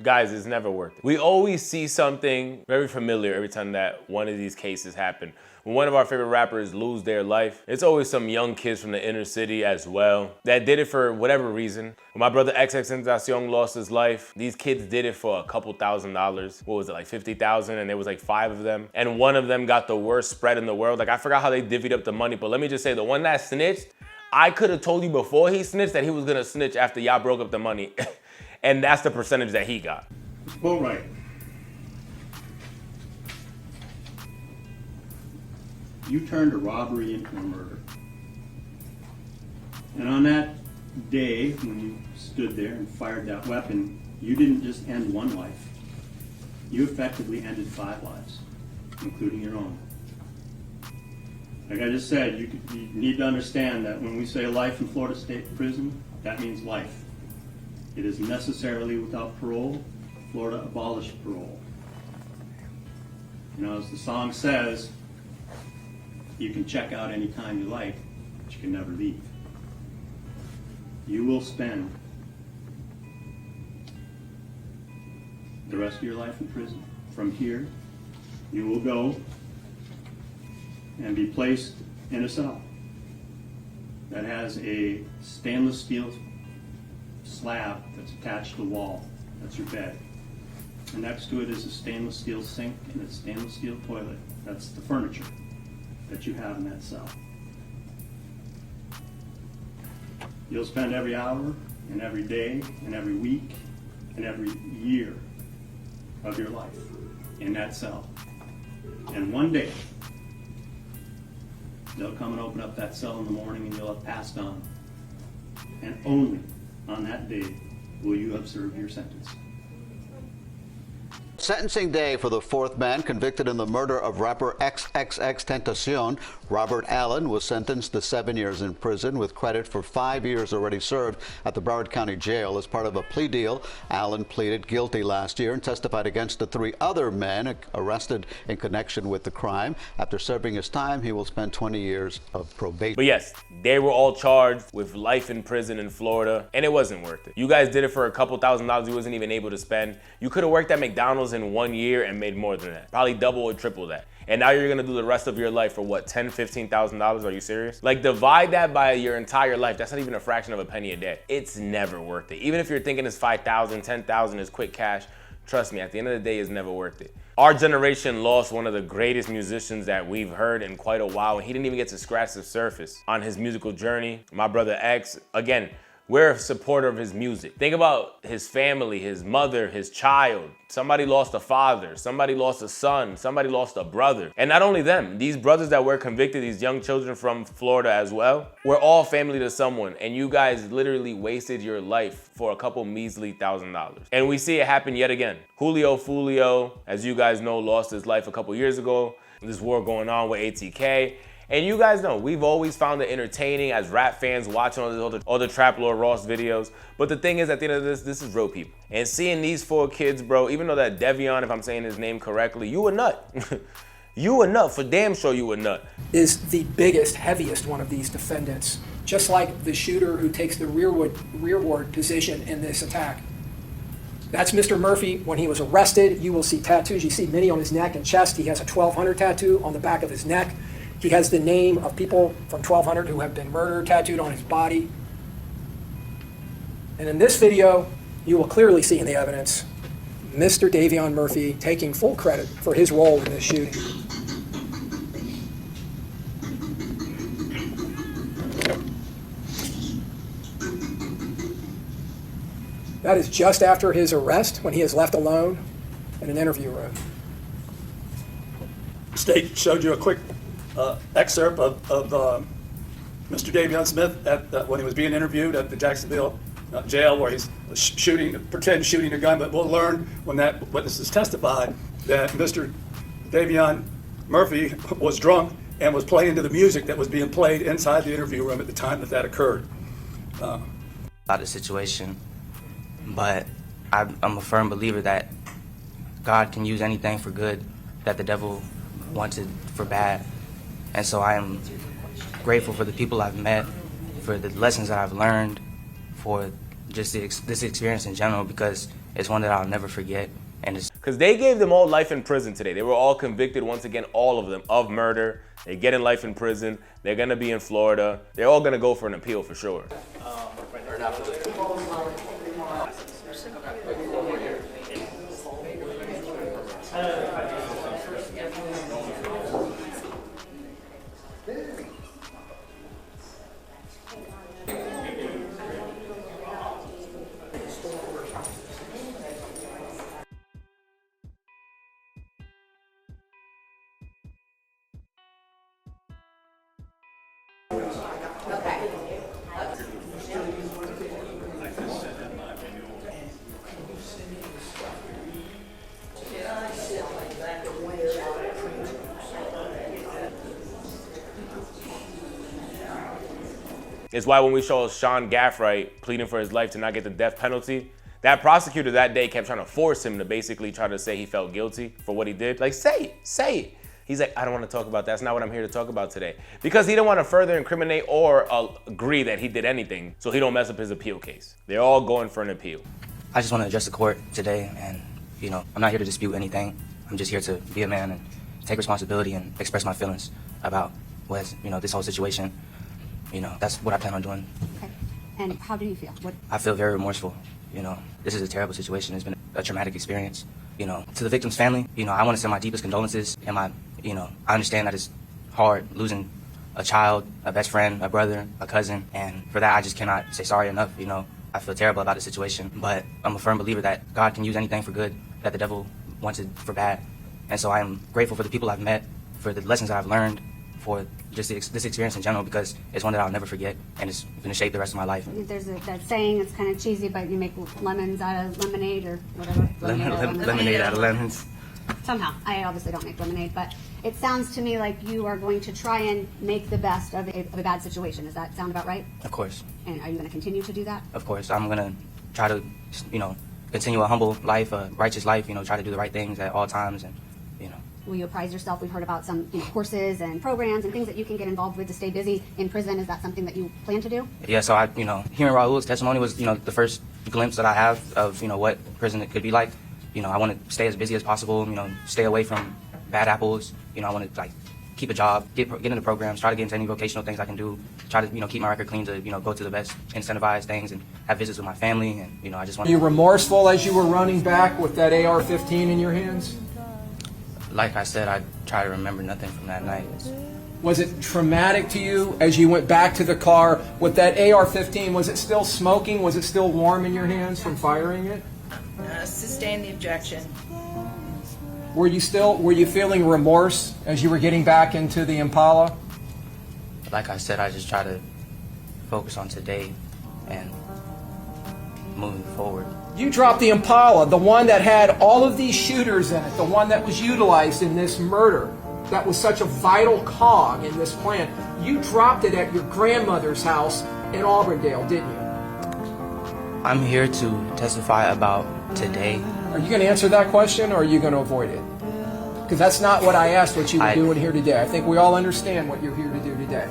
Guys, it's never worth it. We always see something very familiar every time that one of these cases happen. When one of our favorite rappers lose their life, it's always some young kids from the inner city as well that did it for whatever reason. When my brother XXXTentacion lost his life, these kids did it for a couple $1,000s. What was it, like 50,000? And there was like 5 of them. And one of them got the worst spread in the world. Like, I forgot how they divvied up the money, but let me just say, the one that snitched, I could have told you before he snitched that he was gonna snitch after y'all broke up the money. And that's the percentage that he got. Well, right. You turned a robbery into a murder. And on that day, when you stood there and fired that weapon, you didn't just end one life. You effectively ended 5 lives, including your own. Like I just said, you need to understand that when we say life in Florida State Prison, that means life. It is necessarily without parole. Florida abolished parole. You know, as the song says, you can check out anytime you like, but you can never leave. You will spend the rest of your life in prison. From here, you will go and be placed in a cell that has a stainless steel slab that's attached to the wall. That's your bed. And next to it is a stainless steel sink and a stainless steel toilet. That's the furniture that you have in that cell. You'll spend every hour and every day and every week and every year of your life in that cell. And one day, they'll come and open up that cell in the morning and you'll have passed on. And only on that day will you have served your sentence. Sentencing day for the 4th man convicted in the murder of rapper XXXTentacion. Robert Allen was sentenced to 7 years in prison with credit for 5 years already served at the Broward County Jail as part of a plea deal. Allen pleaded guilty last year and testified against the 3 other men arrested in connection with the crime. After serving his time, he will spend 20 years of probation. But yes, they were all charged with life in prison in Florida, and it wasn't worth it. You guys did it for a couple $1,000s you wasn't even able to spend. You could have worked at McDonald's in 1 year and made more than that. Probably double or triple that. And now you're gonna do the rest of your life for what, $10,000, $15,000? Are you serious? Like, divide that by your entire life. That's not even a fraction of a penny a day. It's never worth it. Even if you're thinking it's 5,000, 10,000 is quick cash, trust me, at the end of the day, it's never worth it. Our generation lost one of the greatest musicians that we've heard in quite a while, and he didn't even get to scratch the surface on his musical journey. My brother X, again, we're a supporter of his music. Think about his family, his mother, his child. Somebody lost a father, somebody lost a son, somebody lost a brother. And not only them, these brothers that were convicted, these young children from Florida as well, we're all family to someone, and you guys literally wasted your life for a couple measly $1,000. And we see it happen yet again. Julio Foolio, as you guys know, lost his life a couple years ago. This war going on with ATK. And you guys know, we've always found it entertaining as rap fans watching all the Trap Lord Ross videos. But the thing is, at the end of this is real people. And seeing these 4 kids, bro, even though that Devion, if I'm saying his name correctly, you a nut. You a nut, for damn sure you a nut. Is the biggest, heaviest one of these defendants. Just like the shooter who takes the rearward position in this attack. That's Mr. Murphy. When he was arrested, you will see tattoos. You see many on his neck and chest. He has a 1200 tattoo on the back of his neck. He has the name of people from 1200 who have been murdered tattooed on his body. And in this video, you will clearly see in the evidence Mr. Davion Murphy taking full credit for his role in this shooting. That is just after his arrest, when he is left alone in an interview room. State showed you a quick excerpt of Mr. Davion Smith when he was being interviewed at the Jacksonville jail, where he's pretend shooting a gun. But we'll learn when that witnesses testified that Mr. Davion Murphy was drunk and was playing to the music that was being played inside the interview room at the time that occurred. About the situation, but I'm a firm believer that God can use anything for good that the devil wants it for bad. And so I am grateful for the people I've met, for the lessons that I've learned, for just this experience in general, because it's one that I'll never forget. And it's Because they gave them all life in prison today. They were all convicted, once again, all of them, of murder. They're getting life in prison. They're gonna be in Florida. They're all gonna go for an appeal for sure. It's why when we show Sean Gaffright pleading for his life to not get the death penalty, that prosecutor that day kept trying to force him to basically try to say he felt guilty for what he did. Like, say it. He's like, I don't want to talk about that. That's not what I'm here to talk about today. Because he didn't want to further incriminate or agree that he did anything so he don't mess up his appeal case. They're all going for an appeal. I just want to address the court today, and I'm not here to dispute anything. I'm just here to be a man and take responsibility and express my feelings about this whole situation. That's what I plan on doing. Okay. And how do you feel? I feel very remorseful. This is a terrible situation. It's been a traumatic experience. To the victim's family, I want to send my deepest condolences, and I understand that it's hard losing a child, a best friend, a brother, a cousin, and for that I just cannot say sorry enough. I feel terrible about the situation, but I'm a firm believer that God can use anything for good that the devil wants it for bad. And so I am grateful for the people I've met, for the lessons that I've learned, for just this experience in general, because it's one that I'll never forget, and it's going to shape the rest of my life. There's that saying, it's kind of cheesy, but you make lemons out of lemonade or whatever. Lemonade out of lemons. Somehow. I obviously don't make lemonade, but it sounds to me like you are going to try and make the best of a bad situation. Does that sound about right? Of course. And are you going to continue to do that? Of course. I'm going to try to, continue a humble life, a righteous life, try to do the right things at all times, and Will you apprise yourself? We've heard about some courses and programs and things that you can get involved with to stay busy in prison. Is that something that you plan to do? Yeah, so hearing Raul's testimony was, the first glimpse that I have of, what prison could be like. I want to stay as busy as possible, stay away from bad apples. I want to, keep a job, get into programs, try to get into any vocational things I can do, try to, keep my record clean to, go to the best incentivized things and have visits with my family. And, I just want Are you remorseful as you were running back with that AR-15 in your hands? Like I said, I try to remember nothing from that night. Was it traumatic to you as you went back to the car with that AR-15? Was it still smoking? Was it still warm in your hands from firing it? Sustain the objection. Were you feeling remorse as you were getting back into the Impala? Like I said, I just try to focus on today and moving forward. You dropped the Impala, the one that had all of these shooters in it, the one that was utilized in this murder, that was such a vital cog in this plan. You dropped it at your grandmother's house in Auburndale, didn't you? I'm here to testify about today. Are you going to answer that question, or are you going to avoid it? Because that's not what I asked what you were doing here today. I think we all understand what you're here to do today,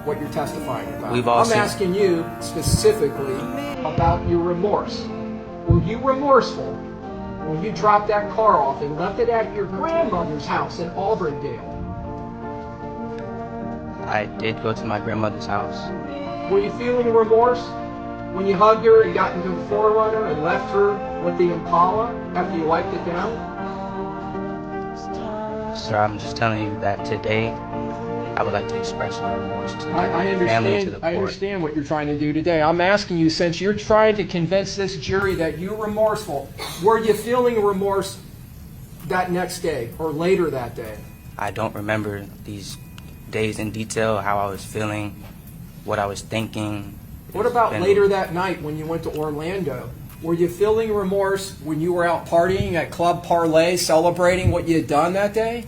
what you're testifying about. I'm asking you specifically about your remorse. Were you remorseful when you dropped that car off and left it at your grandmother's house in Auburndale? I did go to my grandmother's house. Were you feeling remorse when you hugged her and got into the 4Runner and left her with the Impala after you wiped it down? Sir, I'm just telling you that today I would like to express my remorse to the family and to the court. I understand what you're trying to do today. I'm asking you, since you're trying to convince this jury that you're remorseful, were you feeling remorse that next day or later that day? I don't remember these days in detail, how I was feeling, what I was thinking. What about later that night when you went to Orlando? Were you feeling remorse when you were out partying at Club Parole, celebrating what you had done that day?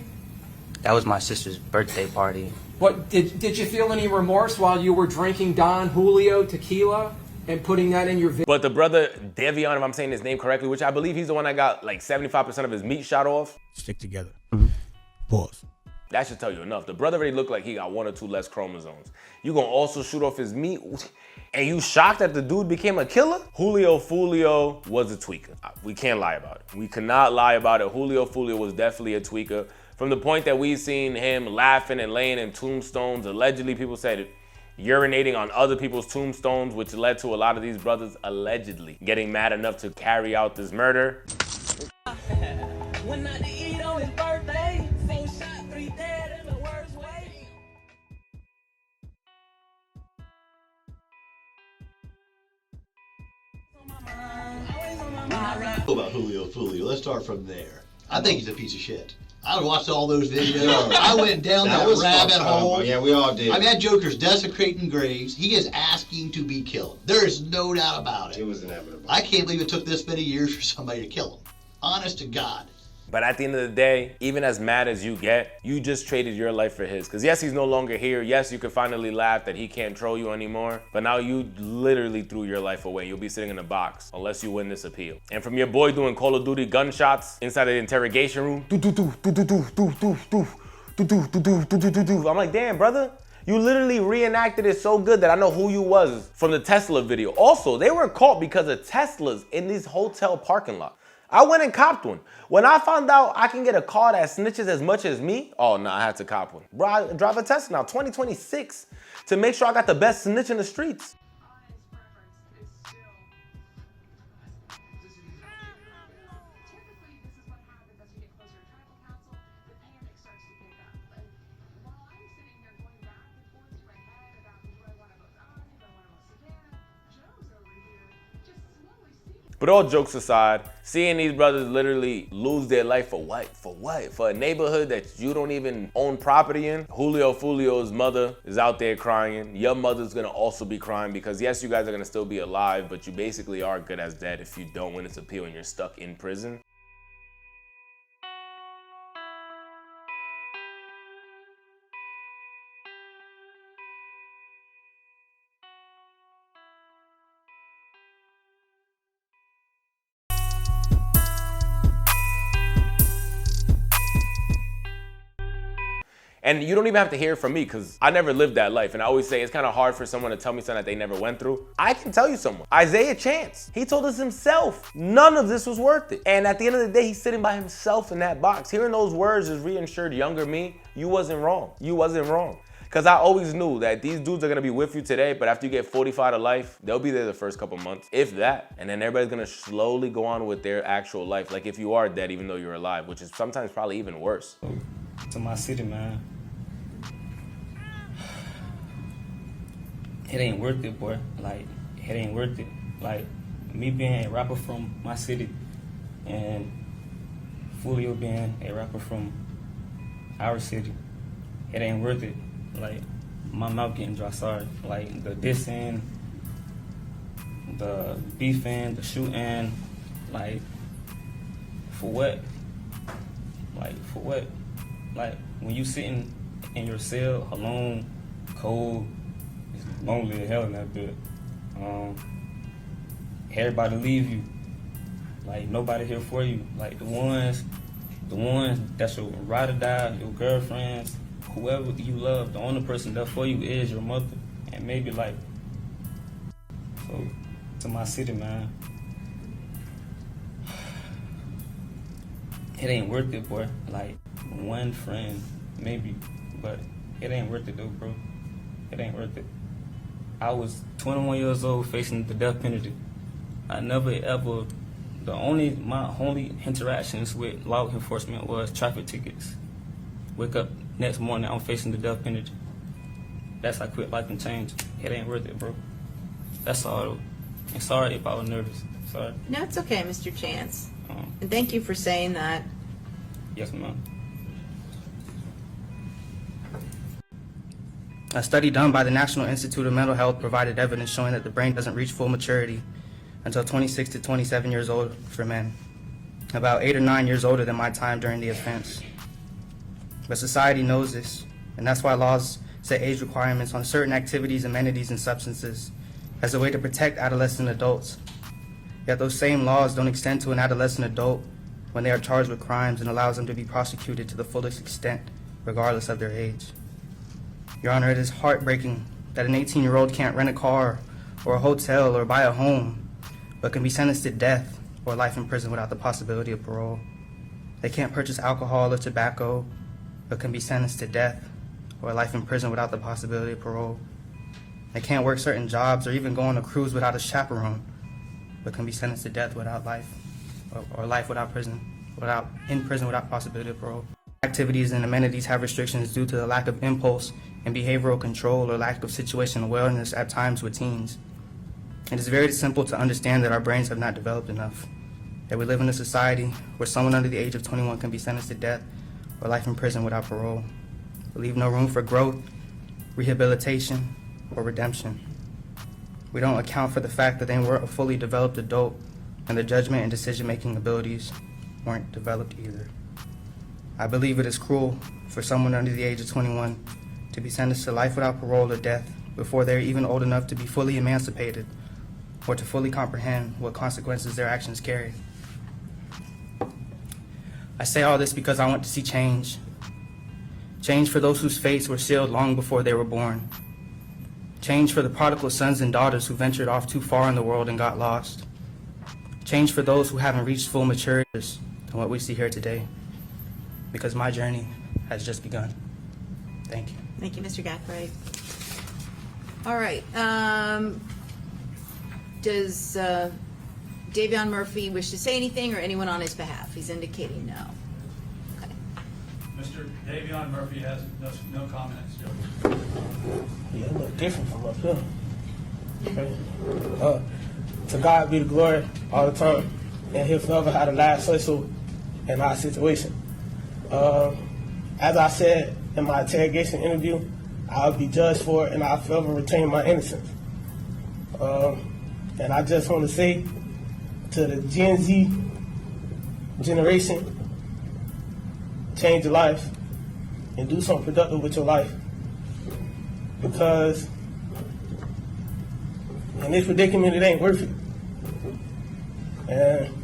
That was my sister's birthday party. What did you feel any remorse while you were drinking Don Julio tequila and putting that in your video? But the brother Devion, if I'm saying his name correctly, which I believe he's the one that got like 75% of his meat shot off. Stick together. Mm-hmm. Pause. That should tell you enough. The brother already looked like he got 1 or 2 less chromosomes. You gonna also shoot off his meat? And you shocked that the dude became a killer? Julio Foolio was a tweaker. We can't lie about it. We cannot lie about it. Julio Foolio was definitely a tweaker. From the point that we've seen him laughing and laying in tombstones, allegedly people said urinating on other people's tombstones, which led to a lot of these brothers allegedly getting mad enough to carry out this murder. When not to eat on his birthday, 4 shot, 3 dead in the worst way. About Julio Foolio, let's start from there. I think he's a piece of shit. I watched all those videos. I went down that rabbit hole. Yeah, we all did. I mean, that Joker's desecrating graves. He is asking to be killed. There is no doubt about it. It was inevitable. I can't believe it took this many years for somebody to kill him. Honest to God. But at the end of the day, even as mad as you get, you just traded your life for his. Because yes, he's no longer here. Yes, you can finally laugh that he can't troll you anymore. But now you literally threw your life away. You'll be sitting in a box unless you win this appeal. And from your boy doing Call of Duty gunshots inside the interrogation room, I'm like, damn, brother. You literally reenacted it so good that I know who you was from the Tesla video. Also, they were caught because of Teslas in this hotel parking lot. I went and copped one. When I found out I can get a car that snitches as much as me, oh no, I had to cop one. Bro, I drive a Tesla now, 2026, to make sure I got the best snitch in the streets. But all jokes aside, seeing these brothers literally lose their life for what? For what? For a neighborhood that you don't even own property in? Julio Foolio's mother is out there crying. Your mother's gonna also be crying because yes, you guys are gonna still be alive, but you basically are good as dead if you don't win this appeal and you're stuck in prison. And you don't even have to hear it from me because I never lived that life. And I always say it's kind of hard for someone to tell me something that they never went through. I can tell you someone. Isaiah Chance. He told us himself, none of this was worth it. And at the end of the day, he's sitting by himself in that box. Hearing those words just reassured younger me, you wasn't wrong. You wasn't wrong. Because I always knew that these dudes are going to be with you today, but after you get 45 to life, they'll be there the first couple months, if that. And then everybody's going to slowly go on with their actual life. Like if you are dead, even though you're alive, which is sometimes probably even worse. To my city, man. It ain't worth it, boy. Like, it ain't worth it. Like, me being a rapper from my city and Foolio being a rapper from our city, it ain't worth it. Like, my mouth getting dry, sorry. Like, the dissing, the beefing, the shooting, like, for what? Like, for what? Like, when you sitting in your cell alone, cold, it's lonely as hell in that bed. Everybody leave you. Like, nobody here for you. Like, the ones that's your ride or die, your girlfriends, whoever you love, the only person there for you is your mother. And maybe, like, so, to my city, man, it ain't worth it, boy. Like, one friend, maybe, but it ain't worth it, though, bro. It ain't worth it. I was 21 years old facing the death penalty. I never ever, my only interactions with law enforcement was traffic tickets. Wake up next morning, I'm facing the death penalty. That's how quick life can change. It ain't worth it, bro. That's all. And sorry if I was nervous. Sorry. No, it's okay, Mr. Chance. And thank you for saying that. Yes, ma'am. A study done by the National Institute of Mental Health provided evidence showing that the brain doesn't reach full maturity until 26 to 27 years old for men, about 8 or 9 years older than my time during the offense. But society knows this, and that's why laws set age requirements on certain activities, amenities, and substances as a way to protect adolescent adults. Yet those same laws don't extend to an adolescent adult when they are charged with crimes and allows them to be prosecuted to the fullest extent regardless of their age. Your Honor, it is heartbreaking that an 18-year-old can't rent a car or a hotel or buy a home, but can be sentenced to death or life in prison without the possibility of parole. They can't purchase alcohol or tobacco, but can be sentenced to death or life in prison without the possibility of parole. They can't work certain jobs or even go on a cruise without a chaperone, but can be sentenced to death without life, or life without prison, in prison without possibility of parole. Activities and amenities have restrictions due to the lack of impulse and behavioral control or lack of situational awareness at times with teens. It is very simple to understand that our brains have not developed enough, that we live in a society where someone under the age of 21 can be sentenced to death or life in prison without parole. We leave no room for growth, rehabilitation, or redemption. We don't account for the fact that they weren't a fully developed adult and their judgment and decision-making abilities weren't developed either. I believe it is cruel for someone under the age of 21 to be sentenced to life without parole or death before they're even old enough to be fully emancipated or to fully comprehend what consequences their actions carry. I say all this because I want to see change. Change for those whose fates were sealed long before they were born. Change for the prodigal sons and daughters who ventured off too far in the world and got lost. Change for those who haven't reached full maturity than what we see here today. Because my journey has just begun. Thank you. Thank you, Mr. Gathright. All right. Does Davion Murphy wish to say anything, or anyone on his behalf? He's indicating no. Okay. Mr. Davion Murphy has no comments. Yeah, it look different from up here. Okay. To God be the glory all the time, and He'll forever have the last say so in our situation. As I said in my interrogation interview, I'll be judged for it, and I'll forever retain my innocence. And I just want to say to the Gen Z generation, change your life and do something productive with your life. Because in this predicament, it ain't worth it. And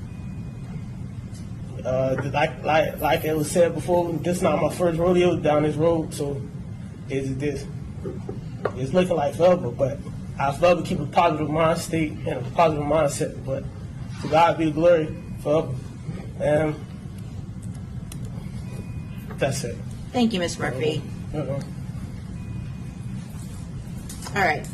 like it was said before, this is not my first rodeo down this road, so it's looking like forever, but I'll forever keep a positive mind state and a positive mindset, but to God be the glory forever. And that's it. Thank you, Ms. Murphy. All right.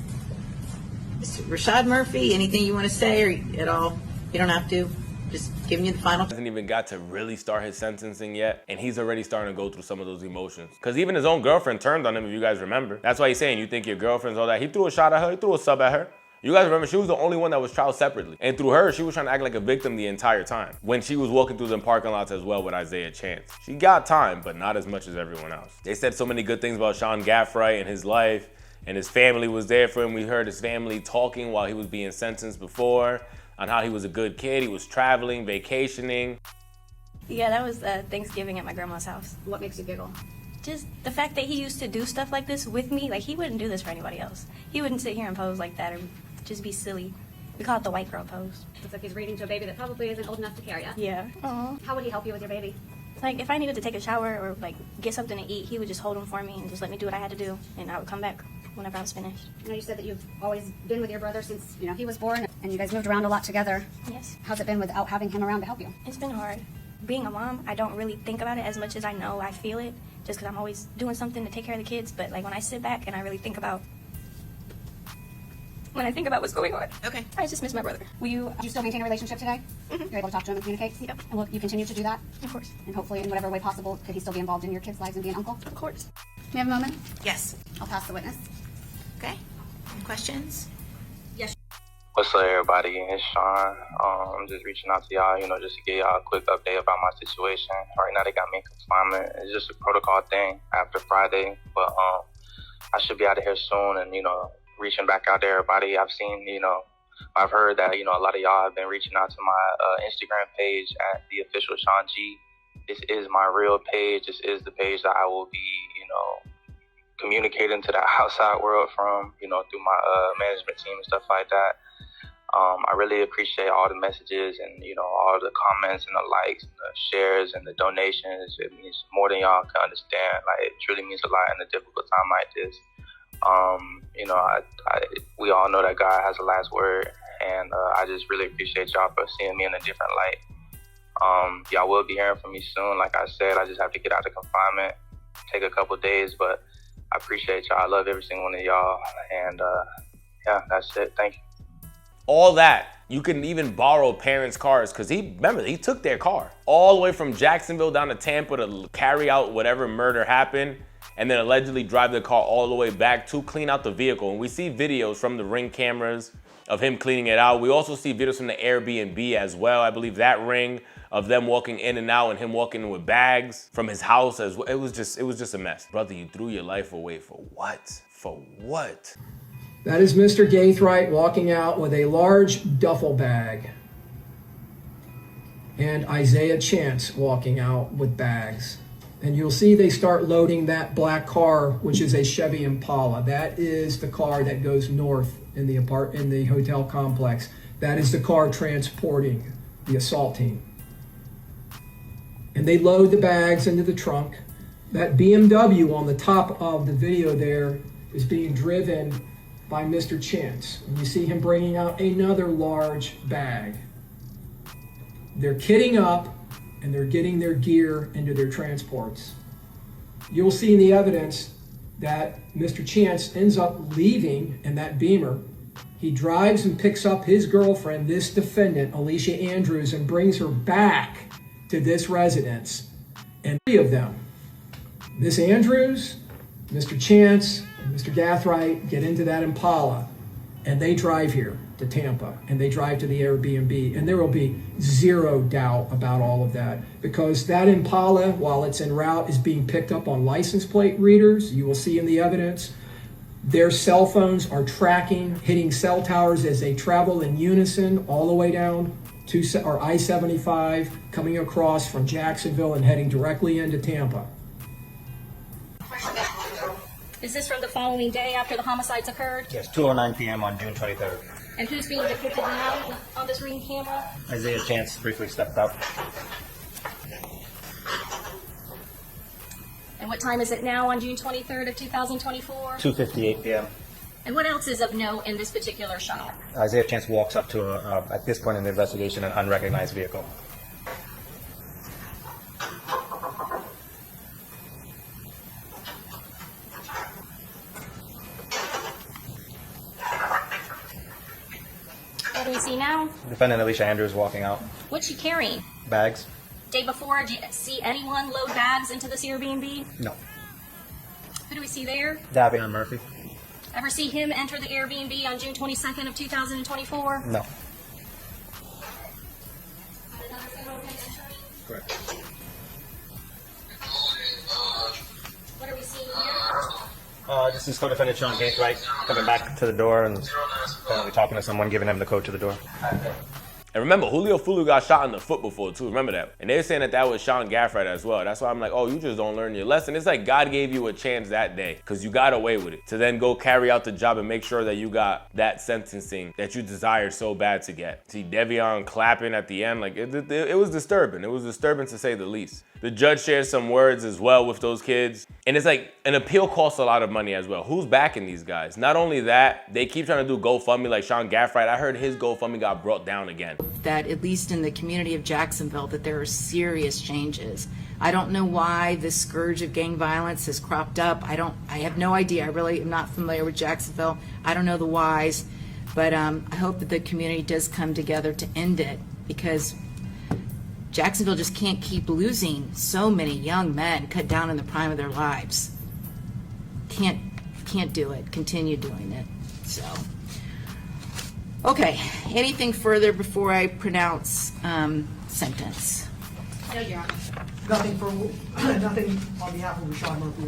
Mr. Rashad Murphy, anything you want to say, or at all? You don't have to. Just giving you the final. Hasn't even got to really start his sentencing yet, and he's already starting to go through some of those emotions. Because even his own girlfriend turned on him, if you guys remember. That's why he's saying, you think your girlfriend's all that. He threw a shot at her, he threw a sub at her. You guys remember, she was the only one that was tried separately. And through her, she was trying to act like a victim the entire time. When she was walking through them parking lots as well with Isaiah Chance. She got time, but not as much as everyone else. They said so many good things about Sean Gathright and his life, and his family was there for him. We heard his family talking while he was being sentenced before, on how he was a good kid, he was traveling, vacationing. Yeah, that was Thanksgiving at my grandma's house. What makes you giggle? Just the fact that he used to do stuff like this with me. Like, he wouldn't do this for anybody else. He wouldn't sit here and pose like that or just be silly. We call it the white girl pose. Looks like he's reading to a baby that probably isn't old enough to carry yet. Yeah. Aww. How would he help you with your baby? Like, if I needed to take a shower or, like, get something to eat, he would just hold him for me and just let me do what I had to do, and I would come back whenever I was finished. I know you said that you've always been with your brother since, he was born, and you guys moved around a lot together. Yes. How's it been without having him around to help you? It's been hard. Being a mom, I don't really think about it as much as I know I feel it, just because I'm always doing something to take care of the kids, but, like, when I sit back and I really think about what's going on. Okay. I just miss my brother. Do you still maintain a relationship today? Mm-hmm. You're able to talk to him and communicate? Yep. And will you continue to do that? Of course. And hopefully, in whatever way possible, could he still be involved in your kids' lives and be an uncle? Of course. May I have a moment? Yes. I'll pass the witness. Okay. Any questions? Yes. What's up, everybody? It's Sean. I'm just reaching out to y'all, just to give y'all a quick update about my situation. Right now, they got me in confinement. It's just a protocol thing after Friday, but I should be out of here soon, and reaching back out to everybody. I've seen, I've heard that, a lot of y'all have been reaching out to my Instagram page at the official Sean G. This is my real page. This is the page that I will be, communicating to the outside world from, through my management team and stuff like that. I really appreciate all the messages and, all the comments and the likes and the shares and the donations. It means more than y'all can understand. Like, it truly means a lot in a difficult time like this. We all know that God has the last word, and I just really appreciate y'all for seeing me in a different light. Y'all will be hearing from me soon. Like I said, I just have to get out of confinement, take a couple days, but I appreciate y'all. I love every single one of y'all, and yeah, that's it. Thank you. All that. You can even borrow parents' cars, because he took their car all the way from Jacksonville down to Tampa to carry out whatever murder happened, and then allegedly drive the car all the way back to clean out the vehicle. And we see videos from the Ring cameras of him cleaning it out. We also see videos from the Airbnb as well. I believe that Ring of them walking in and out and him walking in with bags from his house as well. It was just a mess. Brother, you threw your life away for what? For what? That is Mr. Gaithright walking out with a large duffel bag. And Isaiah Chance walking out with bags. And you'll see they start loading that black car, which is a Chevy Impala. That is the car that goes north in the hotel complex. That is the car transporting the assault team. And they load the bags into the trunk. That BMW on the top of the video there is being driven by Mr. Chance. And you see him bringing out another large bag. They're kitting up and they're getting their gear into their transports. You'll see in the evidence that Mr. Chance ends up leaving in that Beamer. He drives and picks up his girlfriend, this defendant, Alicia Andrews, and brings her back to this residence. And 3 of them, Miss Andrews, Mr. Chance, and Mr. Gaithright, get into that Impala, and they drive here to Tampa, and they drive to the Airbnb, and there will be zero doubt about all of that, because that Impala, while it's en route, is being picked up on license plate readers. You will see in the evidence their cell phones are tracking, hitting cell towers as they travel in unison all the way down to I-75, coming across from Jacksonville and heading directly into Tampa. Is this from the following day after the homicides occurred? Yes, 2:09 p.m. on June 23rd. And who's being depicted now on this Ring camera? Isaiah Chance briefly stepped up. And what time is it now on June 23rd of 2024? 2:58 p.m. And what else is of note in this particular shot? Isaiah Chance walks up to, at this point in the investigation, an unrecognized vehicle. What do we see now? Defendant Alicia Andrews walking out. What's she carrying? Bags? Day before, did you see anyone load bags into this Airbnb? No. Who do we see there? Davion Murphy? Ever see him enter the Airbnb on June 22nd of 2024? No. Correct. What are we seeing here? This is co-defendant Sean Gaithright coming back to the door and apparently talking to someone, giving him the code to the door. And remember, Julio Foolio got shot in the foot before too. Remember that. And they're saying that was Sean Gaithright as well. That's why I'm like, oh, you just don't learn your lesson. It's like God gave you a chance that day because you got away with it to then go carry out the job and make sure that you got that sentencing that you desired so bad to get. See Devion clapping at the end. Like it was disturbing. It was disturbing to say the least. The judge shares some words as well with those kids. And it's like an appeal costs a lot of money as well. Who's backing these guys? Not only that, they keep trying to do GoFundMe like Sean Gaithright. I heard his GoFundMe got brought down again. That at least in the community of Jacksonville, that there are serious changes. I don't know why this scourge of gang violence has cropped up. I have no idea. I really am not familiar with Jacksonville. I don't know the whys, but I hope that the community does come together to end it, because Jacksonville just can't keep losing so many young men cut down in the prime of their lives. Can't do it. Continue doing it. So, okay. Anything further before I pronounce sentence? No, Your Honor. Nothing on behalf of Rashad Murphy.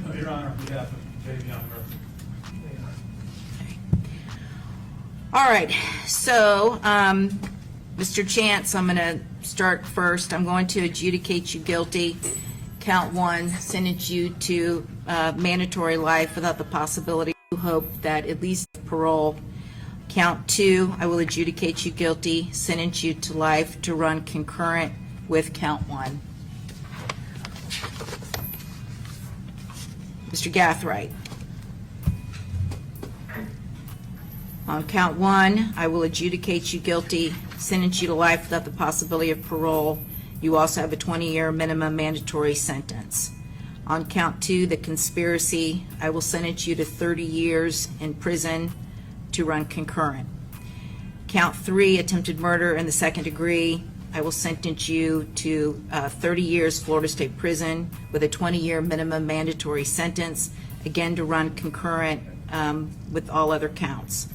No, Your Honor, on behalf of Davion Murphy. All right. So, Mr. Chance, I'm going to start first. I'm going to adjudicate you guilty. Count 1, sentence you to mandatory life without the possibility hope that at least parole. Count 2, I will adjudicate you guilty, sentence you to life to run concurrent with count 1. Mr. Gathright. On count 1, I will adjudicate you guilty, sentence you to life without the possibility of parole. You also have a 20-year minimum mandatory sentence. On count 2, the conspiracy, I will sentence you to 30 years in prison to run concurrent. Count 3, attempted murder in the second degree, I will sentence you to 30 years Florida State Prison with a 20-year minimum mandatory sentence, again to run concurrent with all other counts.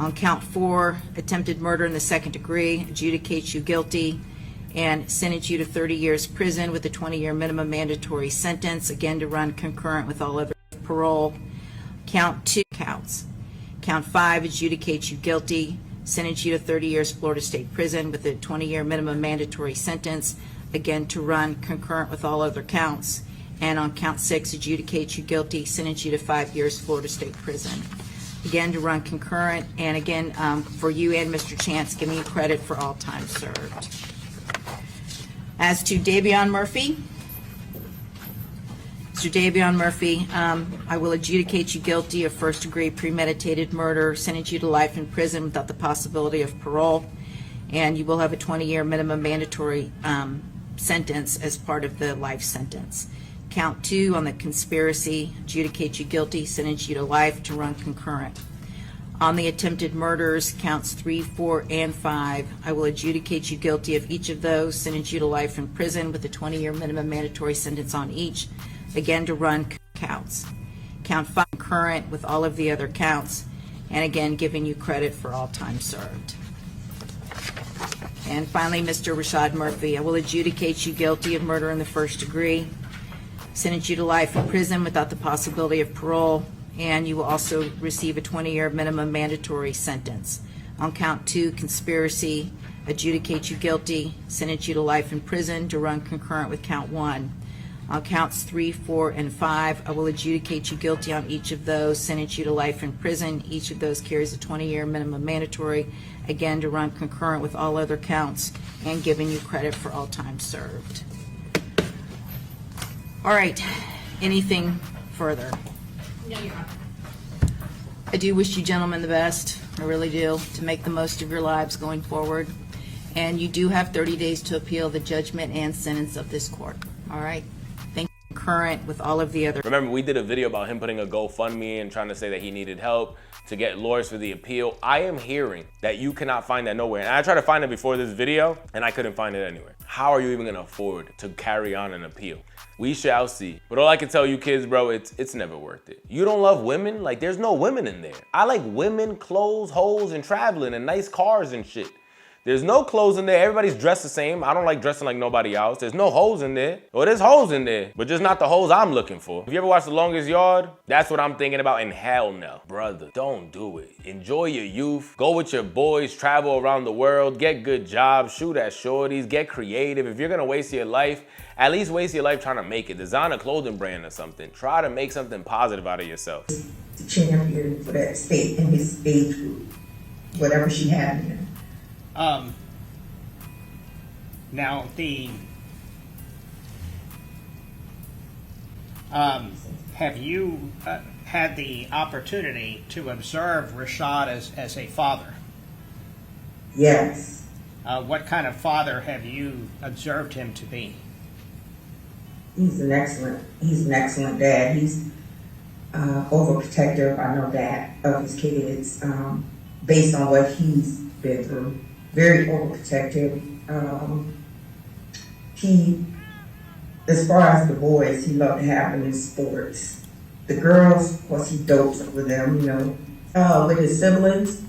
On count 4, attempted murder in the second degree, adjudicate you guilty and sentence you to 30 years prison with a 20-year minimum mandatory sentence, again to run concurrent with all other parole. Count 2 counts. Count 5, adjudicate you guilty, sentence you to 30 years Florida State Prison with a 20-year minimum mandatory sentence, again to run concurrent with all other counts. And on count 6, adjudicate you guilty, sentence you to 5 years Florida State Prison, again to run concurrent. And again, for you and Mr. Chance, giving you credit for all time served. As to Davion Murphy, Mr. Davion Murphy, I will adjudicate you guilty of first-degree premeditated murder, sentence you to life in prison without the possibility of parole, and you will have a 20-year minimum mandatory sentence as part of the life sentence. Count 2 on the conspiracy, adjudicate you guilty, sentence you to life to run concurrent. On the attempted murders, counts 3, 4, and 5, I will adjudicate you guilty of each of those, sentence you to life in prison with a 20-year minimum mandatory sentence on each, again to run counts. Count 5 concurrent with all of the other counts, and again giving you credit for all time served. And finally, Mr. Rashad Murphy, I will adjudicate you guilty of murder in the first degree, sentence you to life in prison without the possibility of parole, and you will also receive a 20-year minimum mandatory sentence. On count 2, conspiracy, adjudicate you guilty, sentence you to life in prison to run concurrent with count 1. On counts 3, 4, and 5, I will adjudicate you guilty on each of those, sentence you to life in prison. Each of those carries a 20-year minimum mandatory, again to run concurrent with all other counts, and giving you credit for all time served. All right, anything further? No, Your Honor. I do wish you gentlemen the best, I really do, to make the most of your lives going forward. And you do have 30 days to appeal the judgment and sentence of this court. All right? Thank you. Concurrent with all of the other. Remember, we did a video about him putting a GoFundMe and trying to say that he needed help to get lawyers for the appeal. I am hearing that you cannot find that nowhere. And I tried to find it before this video, and I couldn't find it anywhere. How are you even gonna afford to carry on an appeal? We shall see. But all I can tell you kids, bro, it's never worth it. You don't love women? Like, there's no women in there. I like women, clothes, hoes, and traveling, and nice cars and shit. There's no clothes in there. Everybody's dressed the same. I don't like dressing like nobody else. There's no hoes in there. Well, there's hoes in there, but just not the hoes I'm looking for. If you ever watched The Longest Yard, that's what I'm thinking about, and hell no. Brother, don't do it. Enjoy your youth. Go with your boys, travel around the world, get good jobs, shoot at shorties, get creative. If you're gonna waste your life, at least waste your life trying to make it. Design a clothing brand or something. Try to make something positive out of yourself. The champion for that state in his age group, whatever she had in. Now have you had the opportunity to observe Rashad as a father? Yes. What kind of father have you observed him to be? He's an excellent dad. He's overprotective, I know that, of his kids, based on what he's been through. Very overprotective. He, as far as the boys, he loved to have them in sports. The girls, of course, he dopes with them, you know. With his siblings.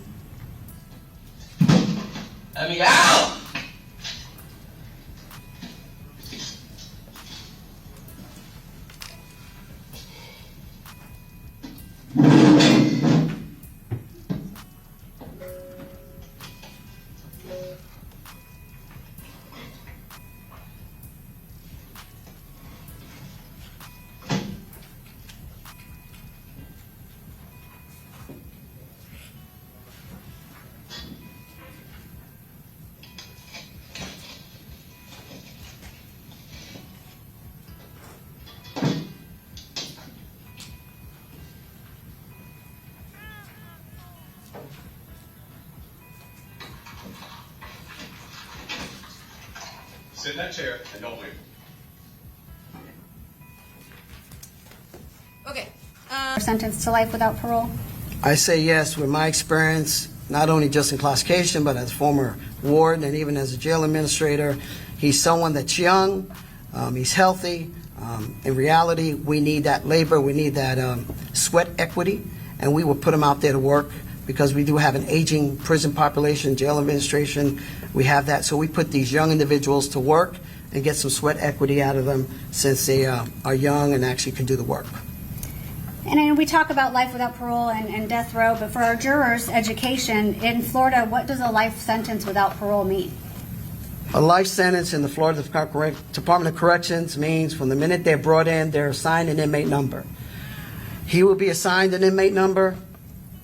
Let me out! Sit in that chair and don't move. Okay. Sentenced to life without parole? I say yes with my experience, not only just in incarceration, but as former warden and even as a jail administrator. He's someone that's young, he's healthy. In reality, we need that labor, we need that sweat equity, and we will put him out there to work because we do have an aging prison population, jail administration, we have that. So we put these young individuals to work and get some sweat equity out of them since they are young and actually can do the work. And we talk about life without parole and death row, but for our jurors' education, in Florida, what does a life sentence without parole mean? A life sentence in the Florida Department of Corrections means from the minute they're brought in, they're assigned an inmate number. He will be assigned an inmate number,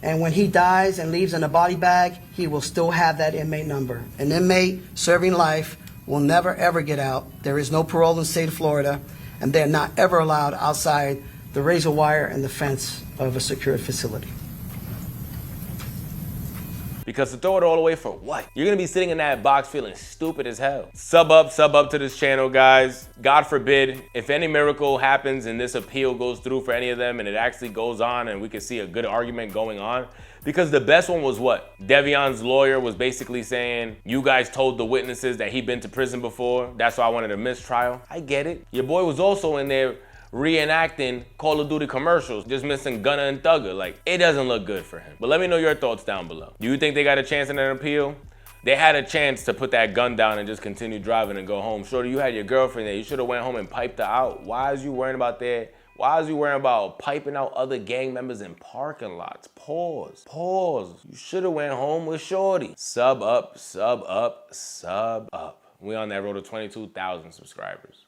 and when he dies and leaves in a body bag, he will still have that inmate number. An inmate serving life will never, ever get out. There is no parole in the state of Florida, and they're not ever allowed outside the razor wire and the fence of a secured facility. Because to throw it all away for what? You're gonna be sitting in that box feeling stupid as hell. Sub up to this channel, guys. God forbid, if any miracle happens and this appeal goes through for any of them and it actually goes on and we can see a good argument going on. Because the best one was what? Devion's lawyer was basically saying, you guys told the witnesses that he'd been to prison before. That's why I wanted a mistrial. I get it. Your boy was also in there reenacting Call of Duty commercials, just missing Gunna and Thugger. Like, it doesn't look good for him. But let me know your thoughts down below. Do you think they got a chance in an appeal? They had a chance to put that gun down and just continue driving and go home. Shorty, you had your girlfriend there. You should have went home and piped her out. Why is you worrying about that? Why is you worrying about piping out other gang members in parking lots? Pause. You should have went home with Shorty. Sub up. We on that road to 22,000 subscribers.